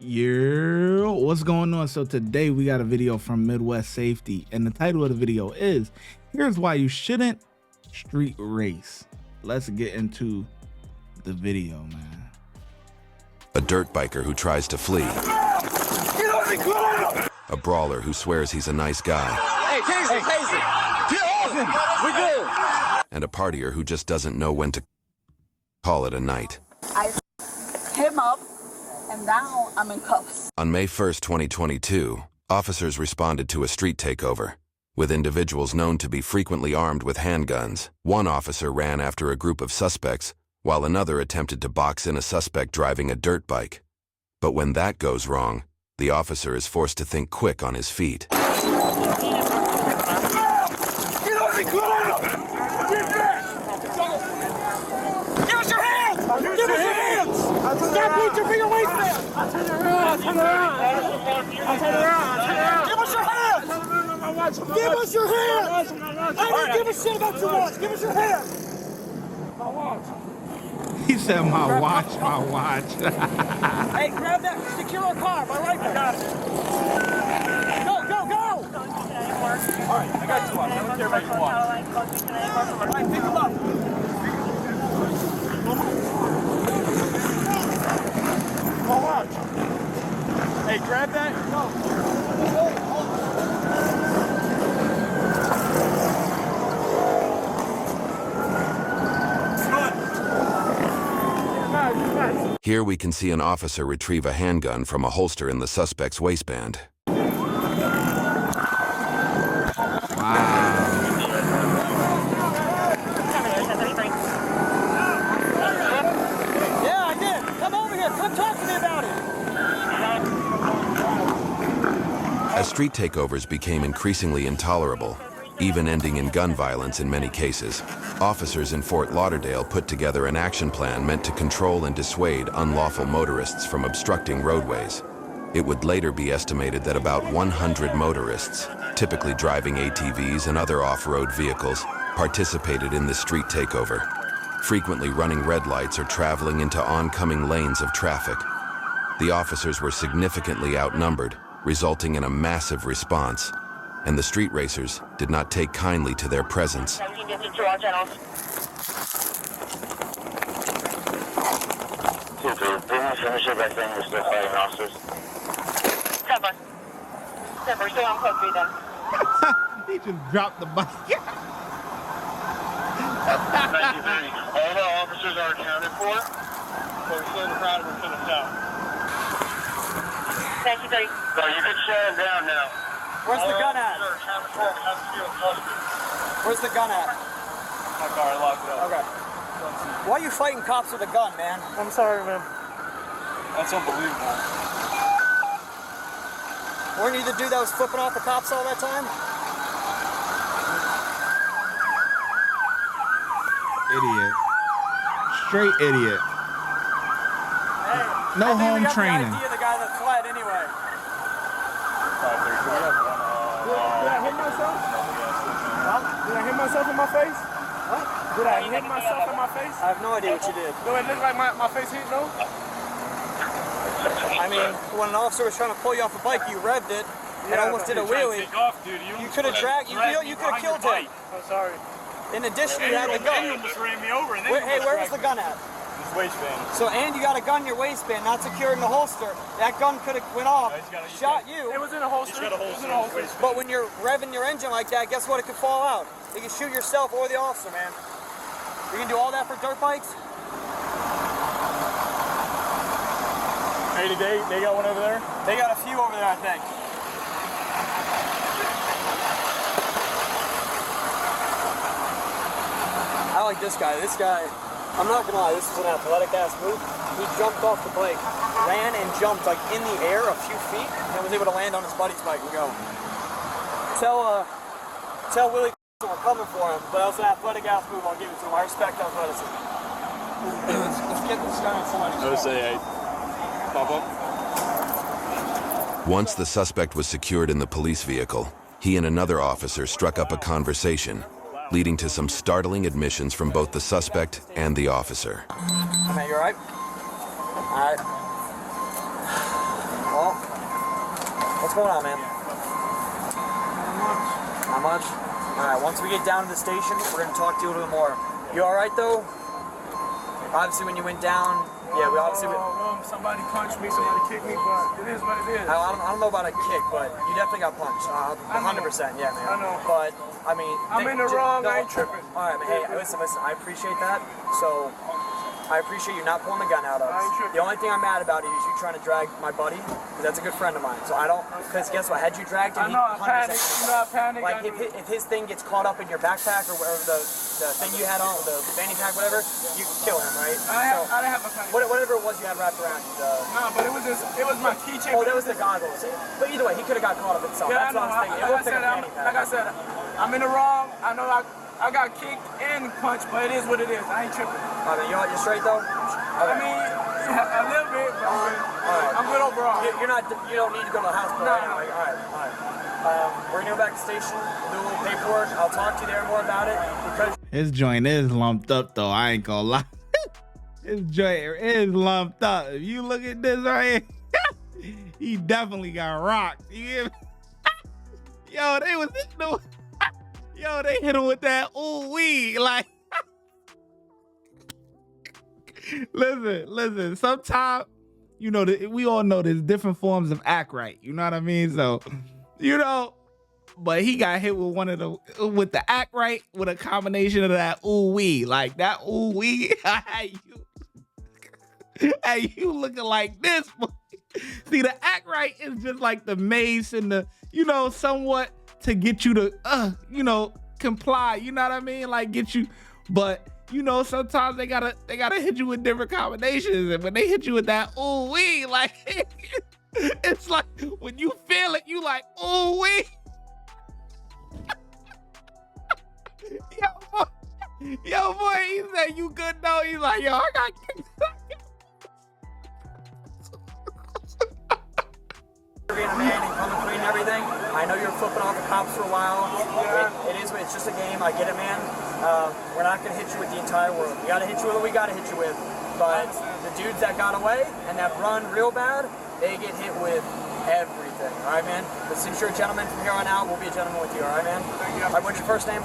Yeah, what's going on? So today we got a video from Midwest Safety, and the title of the video is "Here's Why You Shouldn't Street Race." Let's get into the video, man. A dirt biker who tries to flee. A brawler who swears he's a nice guy. Hey, Casey! We good. And a partier who just doesn't know when to call it a night. I hit him up, and now I'm in cuffs. On May 1st, 2022, officers responded to a street takeover, with individuals known to be frequently armed with handguns. One officer ran after a group of suspects, while another attempted to box in a suspect driving a dirt bike. But when that goes wrong, the officer is forced to think quick on his feet. Give us your hands! Give us your hands! Stop putting your finger waistband! I'll turn around! Give us your hands! Give us your hands! I don't give a shit about your watch! Give us your hands! My watch. He said, "My watch, my watch." Hey, grab that. Secure our car. My rifle. I got it. Go, go, go! All right, I got you one. I don't care about your watch. All right, pick him up. My watch. Hey, grab that. Go. Here we can see an officer retrieve a handgun from a holster in the suspect's waistband. Wow. Yeah, I did. Come over here. Come talk to me about it. As street takeovers became increasingly intolerable, even ending in gun violence in many cases, officers in Fort Lauderdale put together an action plan meant to control and dissuade unlawful motorists from obstructing roadways. It would later be estimated that about 100 motorists, typically driving ATVs and other off-road vehicles, participated in the street takeover, frequently running red lights or traveling into oncoming lanes of traffic. The officers were significantly outnumbered, resulting in a massive response, and the street racers did not take kindly to their presence. He just dropped the bike. All the officers are accounted for, so we're still in the crowd, we're finished out. Thank you, buddy. So you can shut them down now. Where's the gun at? Where's the gun at? My car, I locked it up. Okay. Why are you fighting cops with a gun, man? I'm sorry, man. That's unbelievable. Weren't you the dude that was flipping off the cops all that time? Idiot. Straight idiot. Hey, No I think home we got training. The idea of the guy that fled anyway. Did I hit myself? Huh? Did I hit myself in my face? What? Did I hit myself in my face? I have no idea what you did. No, it looked like my face hit, no? I mean, when an officer was trying to pull you off a bike, you revved it and almost did a wheelie. You could have dragged, you could have killed him. I'm sorry. In addition, you had the gun. You almost ran me over. And Hey, where was the gun at? His waistband. So, and you got a gun in your waistband, not secured in the holster. That gun could have went off, shot you. It was in a holster. It was in a holster. But when you're revving your engine like that, guess what? It could fall out. You can shoot yourself or the officer, man. You can do all that for dirt bikes? Hey, they got one over there? They got a few over there, I think. I like this guy. This guy, I'm not gonna lie, this is an athletic ass move. He jumped off the bike, ran and jumped like in the air a few feet, and was able to land on his buddy's bike and go. Tell Willie we're coming for him, but that was an athletic ass move. I'll give it to him. I respect athleticism. Let's get this guy on somebody's car. OSA 8. Pop up. Once the suspect was secured in the police vehicle, he and another officer struck up a conversation, leading to some startling admissions from both the suspect and the officer. Matt, you all right? All right. What's going on, man? Not much. All right, once we get down to the station, we're going to talk to you a little bit more. You all right, though? Obviously, when you went down, yeah, we obviously... somebody punched me, somebody kicked me, but it is what it is. I don't know about a kick, but you definitely got punched. 100%, yeah, man. I know. But, I mean... I'm in the wrong, I ain't tripping. All right, man, hey, listen, I appreciate that. So, I appreciate you not pulling the gun out of us. The only thing I'm mad about is you trying to drag my buddy, because that's a good friend of mine. So I don't, because guess what, had you dragged him, I know, I panicked, you know, I panicked. Like, if his thing gets caught up in your backpack or whatever the thing you had on, the fanny pack, whatever, you can kill him, right? I didn't have a fanny pack. Whatever it was you had wrapped around you. No, but it was my keychain. Oh, that was the goggles. But either way, he could have got caught up himself. Yeah, That's what I was thinking. It looked like a fanny pack. Like I said, I'm in the wrong. I know I got kicked and punched, but it is what it is. I ain't tripping. I mean, you're straight though? I mean, a little bit, but I'm good overall. You don't need to go to the hospital. No. All right. We're gonna go back to the station, do a little paperwork. I'll talk to you there more about it. Because his joint is lumped up though. I ain't gonna lie. His joint is lumped up. If you look at this right here, he definitely got rocked. You hear me? Yo, they hit him with that ooh wee like. Listen. Sometimes, you know, we all know there's different forms of act right. You know what I mean? So, you know, but he got hit with the act right with a combination of that ooh wee, like that ooh wee. Hey, you looking like this? See, the act right is just like the mace and the, you know, somewhat to get you to, you know, comply. You know what I mean? Like get you, but. You know, sometimes they gotta hit you with different combinations, and when they hit you with that ooh wee, like it's like when you feel it, you like ooh wee. Yo boy, he said you good though. He's like, yo, I got kicked. Being a man and coming clean and everything. I know you're flipping off the cops for a while. It's just a game. I get it, man. We're not gonna hit you with the entire world. We gotta hit you with what we gotta hit you with. But the dudes that got away and that run real bad, they get hit with everything. All right, man. But since you're a gentleman from here on out, we'll be a gentleman with you. All right, man. All right, what's your first name?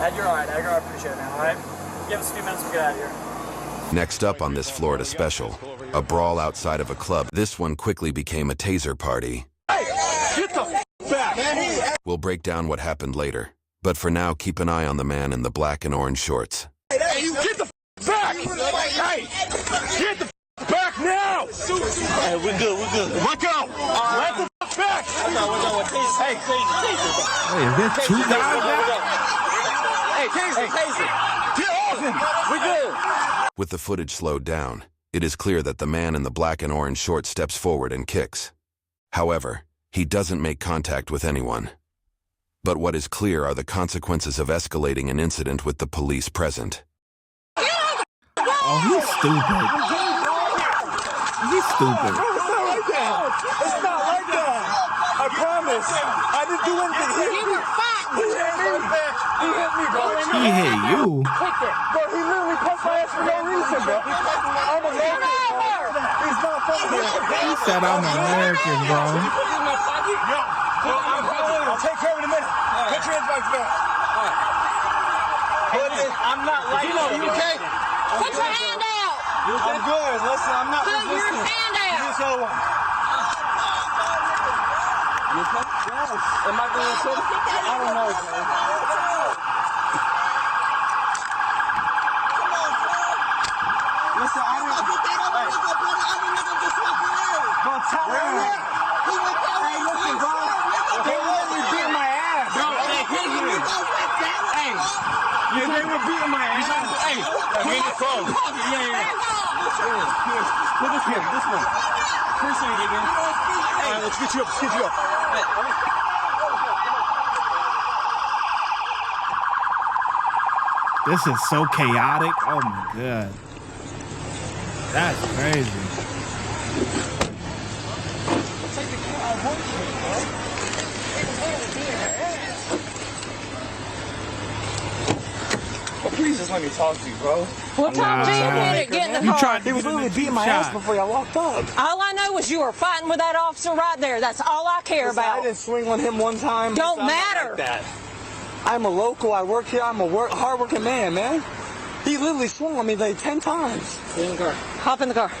Edgar. All right, Edgar. I appreciate it, man. All right. Give us a few minutes to get out of here. Next up on this Florida special, a brawl outside of a club. This one quickly became a taser party. Hey, get the back! We'll break down what happened later, but for now, keep an eye on the man in the black and orange shorts. Hey, you get the back! Hey, get the back now! Hey, we're good. Look out! Let the back! Hey, Wait, is there two guys now? Hey, taser! Get off him! We're good! With the footage slowed down, it is clear that the man in the black and orange shorts steps forward and kicks. However, he doesn't make contact with anyone. But what is clear are the consequences of escalating an incident with the police present. Oh, he's stupid. He's stupid. It's not like that. I promise. I didn't do anything. He hit me. He hit me, bro. He hit you. Bro, he literally punched my ass for no reason, bro. I'm American. He's not fucking. He said I'm American, bro. I'll take care of it in a minute. Put your hands back. I'm not like you. You okay? Put your hand out. I'm good. Listen, I'm not resisting. Put your hand out. This other one. You okay? Yes. Am I going to kill you? I don't know, man. Listen, I didn't. Bro, tell me. Hey, listen, bro. They were beating my ass. Bro, they hit me. Hey, they were beating my ass. Hey, give me the phone. Yeah. Look at this one. Appreciate it, man. All right, let's get you up. This is so chaotic. Oh my God. That's crazy. Oh, please, time you talk to me, bro. What time do you hit it? Get in the car. He was literally beating my ass before y'all walked up. All I know is you were fighting with that officer right there. That's all I care about. I didn't swing on him one time. Don't matter. Like that. I'm a local. I work here. I'm a hard-working man. He literally swung on me like 10 times. Get in the car. Hop in the car.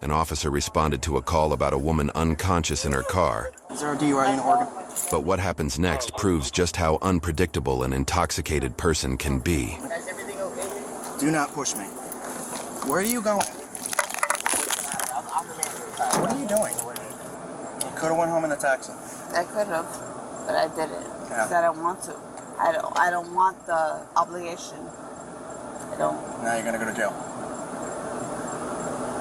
An officer responded to a call about a woman unconscious in her car. Is there a DUI in Oregon? But what happens next proves just how unpredictable an intoxicated person can be. Is everything okay? Do not push me. Where are you going? What are you doing? You could have went home in a taxi. I could have, but I didn't. Because I don't want to. I don't want the obligation. I don't. Now you're gonna go to jail.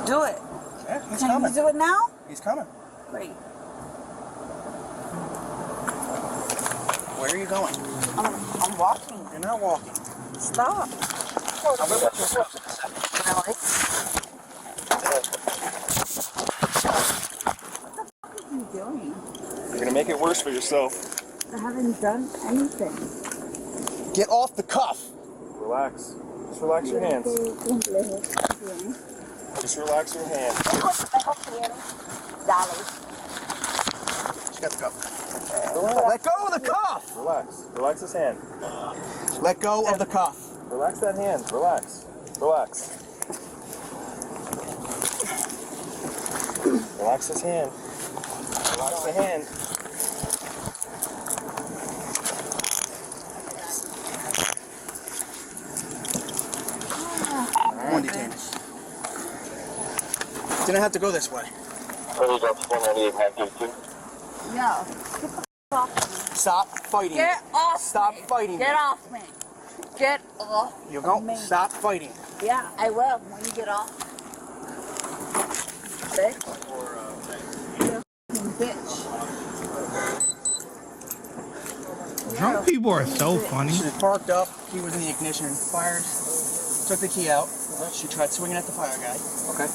Do it. Yeah, he's Can coming. you do it now? He's coming. Great. Where are you going? I'm walking. You're not walking. Stop. I'm gonna put yourself to the side. Really? What are you doing? You're gonna make it worse for yourself. I haven't done anything. Get off the cuff. Relax. Just relax your hands. Just relax your hands. She got the cuff. Let go of the cuff. Relax. Relax his hand. Let go of the cuff. Relax that hand. Relax. Relax. Relax his hand. Relax the hand. One detained. Didn't have to go this way. No. Stop fighting. Get off Stop me. fighting. Get off me. Get off You go. me. Stop fighting. Yeah, I will when you get off. Bitch. You're a f***ing bitch. Drunk people are so funny. She parked up. Key was in the ignition. Fired. Took the key out. She tried swinging at the fire guy. Okay.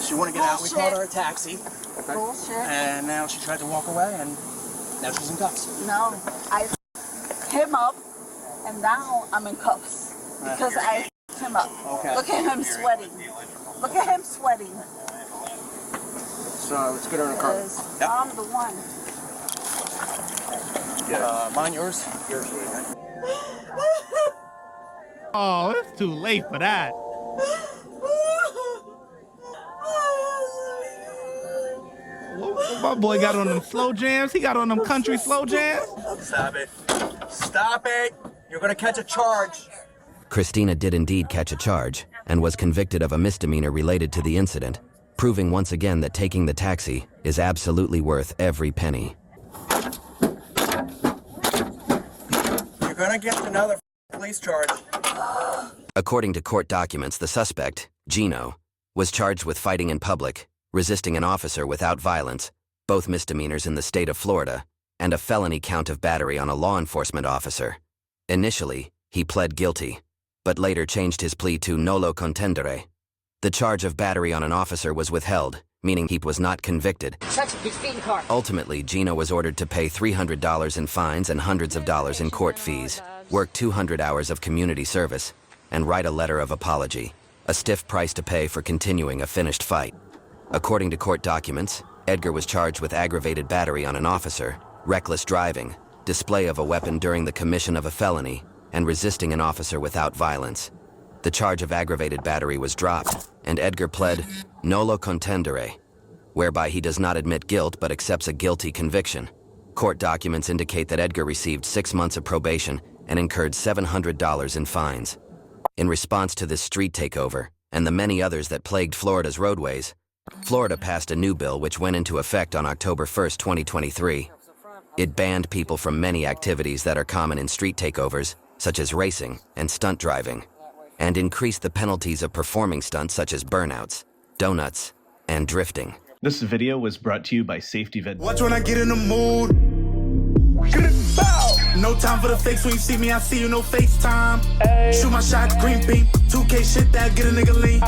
She wouldn't get out. We called her a taxi. Okay. Bullshit. And now she tried to walk away, and now she's in cuffs. No, I him up, and now I'm in cuffs because I him up. Okay. Look at him sweating. Look at him sweating. So let's get her in a car. Because I'm the one. Mine, yours? Yours. Oh, it's too late for that. My boy got on them slow jams. He got on them country slow jams. Stop it. Stop it. You're going to catch a charge. Christina did indeed catch a charge and was convicted of a misdemeanor related to the incident, proving once again that taking the taxi is absolutely worth every penny. You're going to get another police charge. According to court documents, the suspect, Gino, was charged with fighting in public, resisting an officer without violence, both misdemeanors in the state of Florida, and a felony count of battery on a law enforcement officer. Initially, he pled guilty, but later changed his plea to nolo contendere. The charge of battery on an officer was withheld, meaning he was not convicted. Ultimately, Gino was ordered to pay $300 in fines and hundreds of dollars in court fees, work 200 hours of community service, and write a letter of apology, a stiff price to pay for continuing a finished fight. According to court documents, Edgar was charged with aggravated battery on an officer, reckless driving, display of a weapon during the commission of a felony, and resisting an officer without violence. The charge of aggravated battery was dropped, and Edgar pled nolo contendere, whereby he does not admit guilt but accepts a guilty conviction. Court documents indicate that Edgar received 6 months of probation and incurred $700 in fines. In response to this street takeover, and the many others that plagued Florida's roadways, Florida passed a new bill which went into effect on October 1, 2023. It banned people from many activities that are common in street takeovers, such as racing and stunt driving, and increased the penalties of performing stunts such as burnouts, donuts, and drifting. This video was brought to you by Safety Vet. Watch when I get in the mood. No time for the fakes. When you see me, I see you, no FaceTime. Shoot my shot, green beam. 2K shit that get a nigga lean.